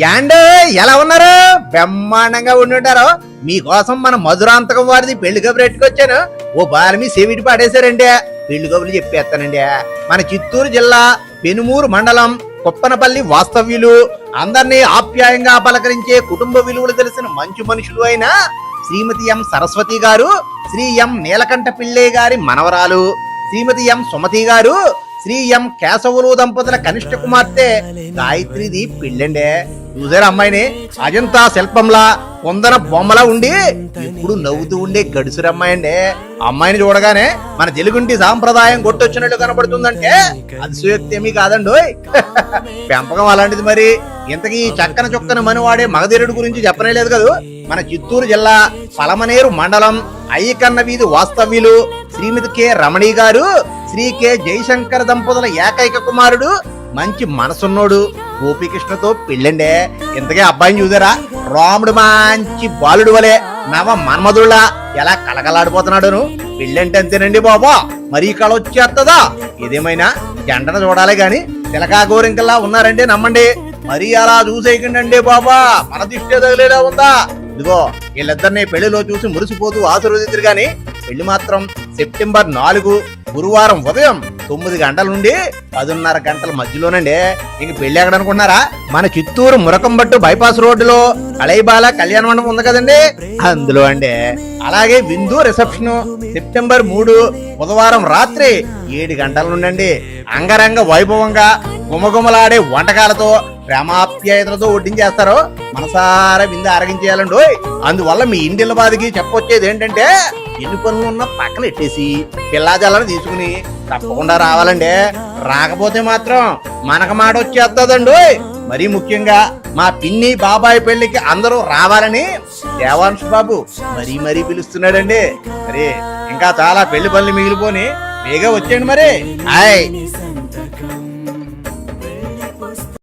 యాండే ఎలా ఉన్నారు? బ్రహ్మాండంగా ఉండుంటారు. మీకోసం మన మధురాంతకం వారిది పెళ్లి కబురు ఎట్టుకొచ్చాను. ఓ బాలమి సేవిటి పాడేశారండి. పెళ్లి కబుర్లు చెప్పేస్తానండి. మన చిత్తూరు జిల్లా పెనుమూరు మండలం కొప్పనపల్లి వాస్తవ్యులు, అందరినీ ఆప్యాయంగా పలకరించే కుటుంబ విలువలు తెలిసిన మంచి మనుషులు అయిన శ్రీమతి ఎం సరస్వతి గారు, శ్రీ ఎం నీలకంఠ పిళ్ళే గారి మనవరాలు శ్రీమతి ఎం సుమతి గారు, శ్రీ ఎం కేశవులు దంపతుల కనిష్ట కుమార్తె గాయత్రిది పెళ్ళండే. చూసారు అమ్మాయిని? అజంతా శిల్పంలా కొందన బొమ్మలా ఉండి ఎప్పుడు నవ్వుతూ ఉండే గడుసురమ్మాయి అండి. అమ్మాయిని చూడగానే మన తెలుగుంటి సాంప్రదాయం కొట్టొచ్చినట్టు కనబడుతుందంటే అతిశయోక్తి ఏమీ కాదండి. పెంపకం అలాంటిది. మరి ఇంతకీ చక్కన చొక్కన మనువాడే మగధీరుడు గురించి చెప్పనేలేదు కదా. మన చిత్తూరు జిల్లా పలమనేరు మండలం అయ్యకన్న వీధి వాస్తవ్యులు శ్రీమతి కె రమణి గారు, శ్రీ కె జయశంకర్ దంపతుల ఏకైక కుమారుడు, మంచి మనసున్నోడు గోపీకృష్ణతో పెళ్ళండే. ఇంతకే అబ్బాయిని చూసారా? రాముడు మంచి బాలుడు వలె నవ మన్మధుళ్ళ ఎలా కలకలాడిపోతున్నాడును. పెళ్ళంటే అంతేనండి బాబా, మరీ కళ వచ్చేస్తుందా? ఏదేమైనా జంటను చూడాలి గాని తిలకా గోరింకల్లా ఉన్నారంటే నమ్మండి. మరీ అలా చూసేయకండి బాబా, మన దిష్టే తగిలేలా ఉందా? ఇదిగో వీళ్ళిద్దరిని పెళ్లిలో చూసి మురిసిపోతూ ఆశీర్వదించరు గాని పెళ్లి మాత్రం సెప్టెంబర్ 4 గురువారం ఉదయం 9 గంటల నుండి 10:30 గంటల మధ్యలోనండి. ఇంక పెళ్లి ఎక్కడ అనుకున్నారా? మన చిత్తూరు మురకంబట్టు బైపాస్ రోడ్డులో కళైబాల కళ్యాణ మండపం ఉంది కదండి, అందులో అండి. అలాగే విందు రిసెప్షన్ సెప్టెంబర్ 3 బుధవారం రాత్రి 7 గంటల నుండి అంగరంగ వైభవంగా గుమగుమలాడే వంటకాలతో ప్రేమాప్యాయతలతో వడ్డించేస్తారు. మనసారా విందు ఆరగించేయాలండి. అందువల్ల మీ ఇంటిల బాధికి చెప్పొచ్చేది ఏంటంటే, ఎన్ని పనులు ఉన్నా పక్కన పెట్టేసి పిల్లాజాలను తీసుకుని తప్పకుండా రావాలండి. రాకపోతే మాత్రం మనకు మాట వచ్చేస్తుందండి. మరీ ముఖ్యంగా మా పిన్ని బాబాయ్ పెళ్లికి అందరూ రావాలని దేవాంశ్ బాబు మరీ పిలుస్తున్నాడండి. మరి ఇంకా చాలా పెళ్లి పనులు మిగిలిపోని బేగా వచ్చేయండి మరి. హాయ్.